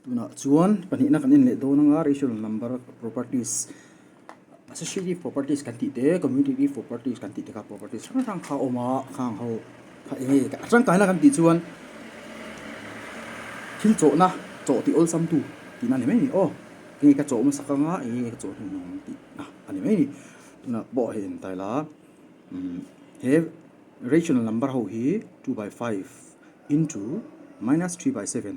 tuna chuan pani na kan in le do na rational number properties associative properties kan ti te commutative properties kan ti te ka properties rang kha oma khang ho kha e ka chang kai na kan ti chuan thil cho na cho ti ol sam tu ti na ni mai ni o ke ka cho ma sakanga e ka cho ni ti na ani mai ni tuna bo hen tai la he rational number ho hi 2 by 5 into minus 3 by 7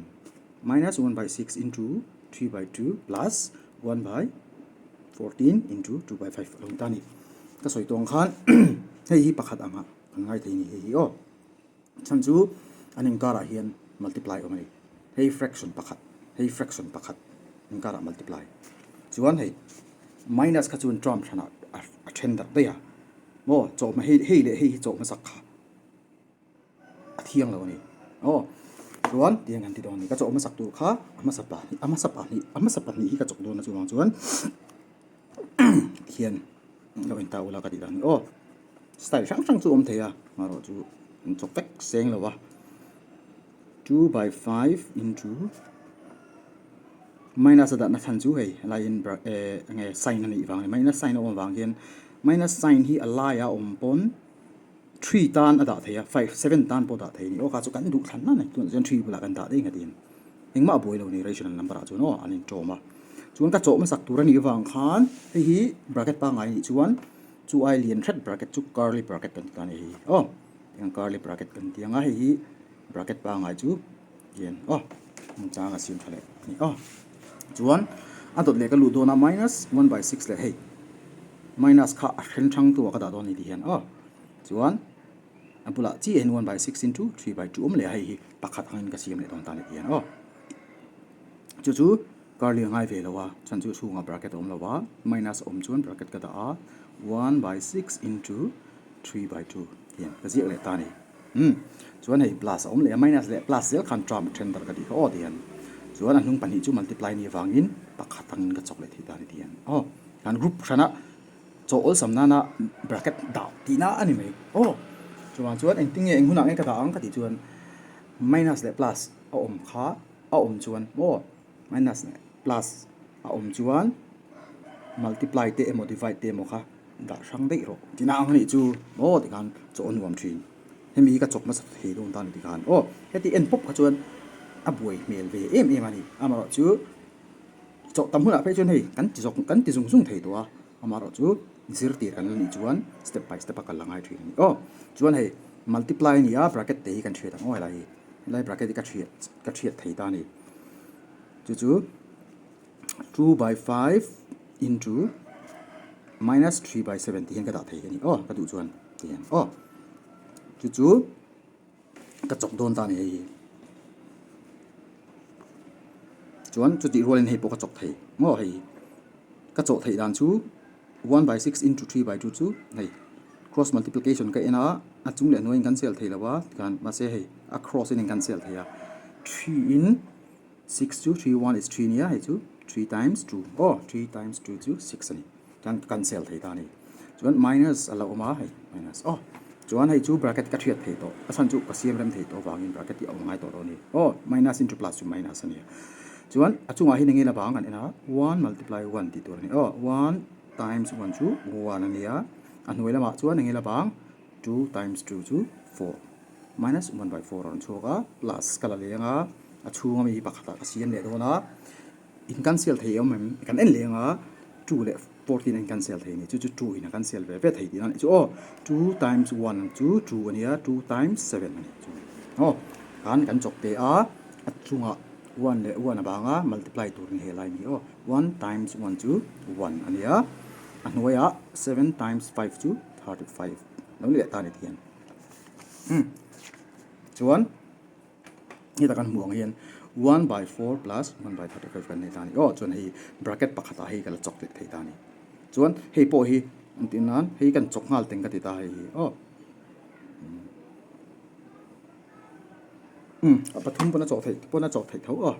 minus 1 by 6 into 3 by 2 plus 1 by 14 into 2 by 5 long tani ka soi tong khan hei hi pakhat anga ngai thei ni hei o chan chu aning kara hian multiply omai hei fraction pakhat in kara multiply chuan hei minus ka chun tram thana a then da be ya mo cho ma hei le hei cho ma sak kha a thiang lo ni o chuan tiang an ti dong ni ka cho ma sak tu kha ama sapa ni hi ka chok do na chuang chuan hian lo in ta ula ka ti dan o style sang chu om theya maro chu in chok tek seng lo wa 2 by 5 into minus da na than chu hei line nge sign ani wang minus sign om wang hian minus sign hi alai a om pon 3 tan ada theya 5 7 tan po da thei ni o ka chu kan du thlan na tu jan 3 bula kan da dei ngatin engma boi lo ni rational number a chu no anin choma chuan ka choma sak tur ani wang khan hei hi bracket pa ngai ni chuan chu ai lian that bracket chu curly bracket kan ta ni hi o yang curly bracket kan tianga hei hi bracket pa ngai chu yen o cha nga sim thale ni o chuan a dot le ka lu do na minus 1 by 6 le hei minus kha a then thang tu ka da do ni di hian o chuan apula chi n 1 by 6 into 3 by 2 le hei hi pakhat hangin ka sim le don ta ni hian o chu curly ngai ve lo wa chan chu chunga bracket om lo wa minus om chuan bracket ka da a 1 by 6 into 3 by 2 hian ka zi le ta ni chuan hei plus om le minus le plus zel khan tram then dar ka di o dian chuan an hung pani chu multiply ni wangin pakhat hangin ka chok le thi ta ni dian o kan group thana cho ol samna na bracket da ti na ani mai o chuan engting eng huna nge ka da ang ka ti chuan minus le plus a om kha a om chuan o minus le plus a om chuan multiply te emo divide te mo kha da sang dei ro tina ang ni chu o ti kan cho on wam thin hemi ka chok ma sa thei don tan ti kan o heti en pop ka chuan a buai mel ve em ani amaro chu chok tam huna pe chuan hei kan ti zung zung thei to a amaro chu zir ti kan ni chuan step by step ka langai thin ni o chuan hei multiply ni a bracket te kan thret ang oi lai bracket ka thret thei ta ni chu 2 by 5 into minus 3 by 7 ti hian ka da thei ni o ka du chuan ti hian o chu ka chok don ta ni hei chuan chu ti rolin hei po ka chok thei ngo hei ka chok thei dan chu 1 by 6 into 3 by 2 chu hei cross multiplication ka ena a chung le noin cancel thei lawa kan ma se hei a cross in cancel theya 3 in 6 to 3 1 is 3 nia hei chu 3 times 2 oh 3 times 2 chu 6 ani kan cancel thei ta ni chuan minus ala oma hei minus oh chuan hei chu bracket ka thiat thei to asan chu ka siam rem thei to wangin bracket ti ong ngai to ro ni oh minus into plus chu minus ani chuan achunga hi ninge la bang an ena 1 multiply 1 ti tur ni oh 1 times 1 chu 1 ania an hnuai lama chuan ninge la bang 2 times 2 chu 4 minus 1 by 4 an choka plus kala lenga achunga mi pakhata ka siam le do na in cancel thei om kan en lenga 2 le 14 in cancel thei ni chu 2 in cancel ve thei ti na chu oh 2 times 1 chu 2 ania 2 times 7 ani chu oh kan chok te a achunga 1 le 1 abanga multiply tur ni helai ni oh 1 times 1 chu 1 ania anwaya 7 times 5 chu 35 nong le ta ni thian chuan ni ta kan muang hian 1 by 4 plus 1 by 35 kan nei ta ni oh chuan hei bracket pakhata hei kala chok le thei ta ni chuan hei po hi antinan hei kan chok ngal teng ka ti ta hei oh pathum pona chok thei tho oh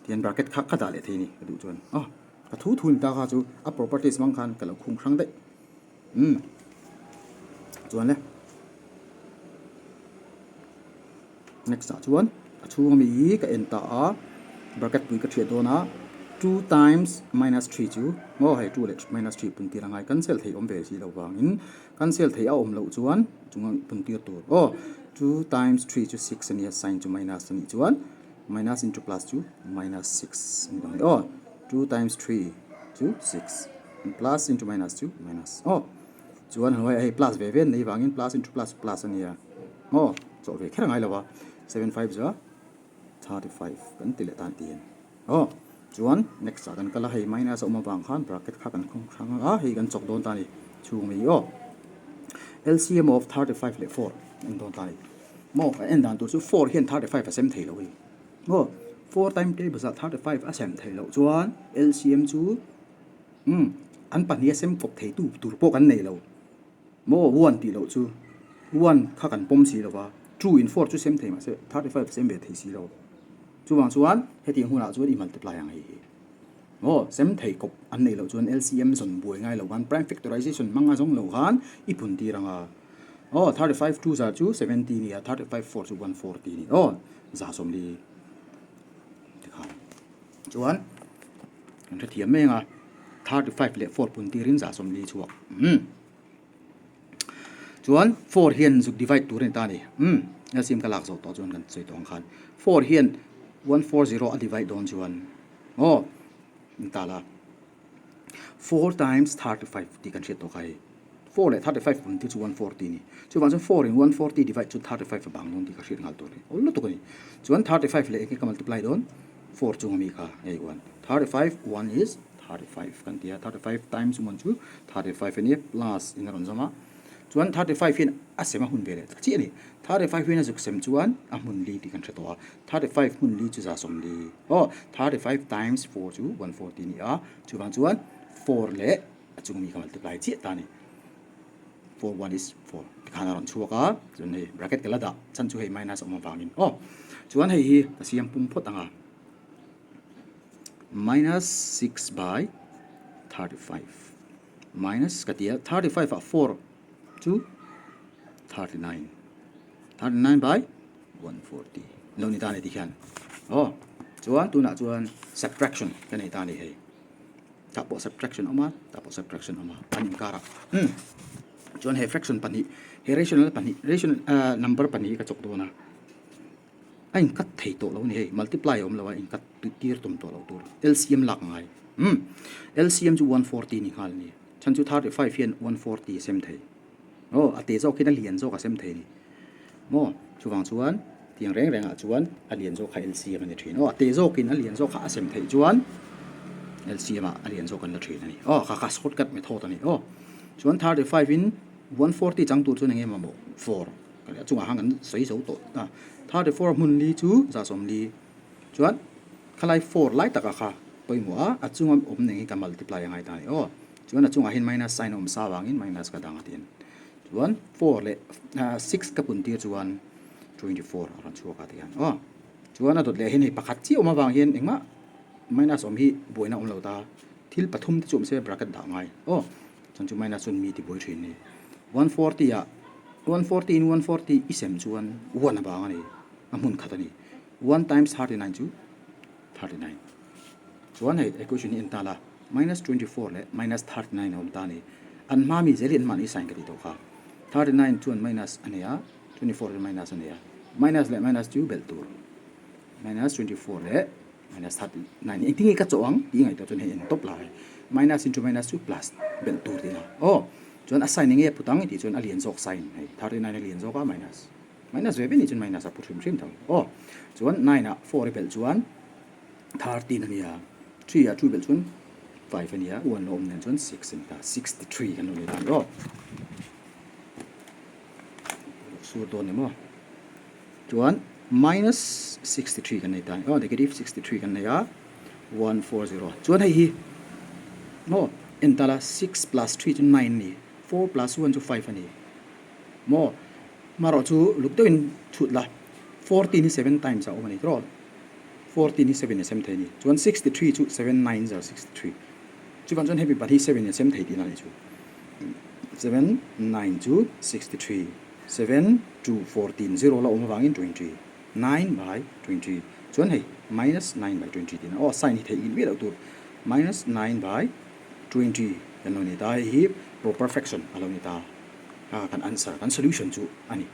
tian bracket kha da le thei ni ka du chuan oh ka thu thun ta kha chu a properties mang khan kala khung thrang dei chuan le next chuan achung mi ka enta a bracket pui ka thia do na 2 times minus 3 chu ngo hai 2 le minus 3 pun tir angai cancel thei om ve si lo wangin cancel thei a om lo chuan chungang pun tir tur 2 times 3 chu 6 ania sin chu minus ani chuan minus into plus chu minus 6 ni dong 2 times 3 chu 6 and plus into minus chu minus chuan hoi ai plus ve ven nei wangin plus into plus ania so ve khera ngai lawa 7 5 za 35 kan tile tan tien chuan next kan kala hei minus oma wang khan bracket kha kan khong thanga hei kan chok don tani chung mi LCM of 35 le 4 in don tani mo en dan tu chu 4 hian 35 a sem thei lo hi 4 time table za 35 a sem thei lo chuan LCM chu an pan hi sem kop thei tu tur po kan nei lo mo 1 ti lo chu 1 kha kan pom si lo wa 2 in 4 chu sem thei ma se 35 sem be thei si lo chu wang chuan heti huna chuan i multiply ang hi sem thei kop an nei lo chuan LCM zon buai ngai lo wan prime factorization manga jong lo han i pun ti ranga 35 2 za chu 70 ni 35 4 chu 140 ni za som li chuan kan thiam me nga 35 le 4 pun ti rin za som li chuak chuan 4 hian zuk divide tur ni ta ni LCM ka lak zo to chuan kan chei tong khan 4 hian 140 a divide don chuan tala 4 times 35 ti kan hriat to kai 4 le 35 pun ti chu 140 ni chu wan 4 in 140 divide chu 35 bang non ti ka hriat ngal to ni ollo to ni chuan 35 le ek ka multiply don 4 chu mi ka ei 1 35 1 is 35 kan tia 35 times 1 chu 35 ni plus in ron zama chuan 35 hin asema hun bele chi ani 35 hin azuk sem chuan a mun li ti kan thatoa 35 mun li chu za som li 35 times 4 chu 140 ni a chuan 4 le chung mi ka multiply chi ta ni 4 1 is 4 khana ron chuaka chun nei bracket kala da chan chu hei minus oma wangin chuan hei hi siam pum phot anga minus 6 by 35 minus katia 35 a 4 to 39 39 by 140 lo ni ta ni ti khan chuan tu na chuan subtraction kan nei ta ni hei ta po subtraction oma anin kara chuan he fraction pani he rational number pani ka chok do na ain kat thei to lo ni hei multiply om lo in kat tir tum to lo tur LCM lak ngai LCM chu 140 ni khal ni chan chu 35 hian 140 sem thei ate zo kina lian zo ka sem thei ni mo chuwang chuan tiang reng a chuan a lian zo kha LCM ani thin ate zo kin a lian zo kha sem thei chuan LCM a lian zo kan la thin ani kha shortcut method ani chuan 35 in 140 chang tur chu nge ma mo 4 ka chunga hang an sei zo to 34 mun li chu za som li chuan khalai 4 lai taka kha poimo a chungam om nei ka multiply ngai ta ni chuan a chunga hin minus sign om sa wangin minus ka dang atin chuan 4 le 6 ka pun tir chuan 24 ran chu ka tian chuan a dot le hin hi pakhat chi oma wang hian engma minus om hi boina om lo ta thil pathum ti chum se bracket da ngai chan chu minus chun mi ti boi thin ni 140 a 140 in 140 isem chuan 1 ba ani amun khatani 1 times 39 chu 39 chuan hei equation in tala minus 24 le minus 39 om ta ni an ma mi zelin man i sign ka ti to kha 39 chuan minus ania 24 le minus ania minus le minus 2 bel tur minus 24 le minus 39 ing tingi ka chawang ti ngai to chun he en top lai minus into minus 2 plus bel tur dina chuan assigning e putang ti chuan alien zok sign hei 39 alien zok a minus ve ni chun minus a puthim thim thang chuan 9 a 4 bel chuan 13 ania 3 a 2 bel chuan 5 ania 1 lo om nen chuan 6 in ta 63 kan ni dan sur don ni mo chuan minus 63 kan nei tan negative 63 kan nei a 140 chuan hei hi entala 6 plus 3 to 9 ni 4 plus 1 to 5 ani mo maro chu lukto in thutla 40 ni 7 times a omani tro 40 ni 7 ni sem thei ni chuan 63 chu 7 9 are 63 chu ban chuan heavy but he 7 ni sem thei ti na ni chu 7 9 chu 63 7 to 14 0 la om wangin 20 9 by 20 chuan hei minus 9 by 20 tin sin hi thei in wi lo tu minus 9 by 20 kan lo ni ta hi proper fraction alo ni ta kan answer kan solution chu ani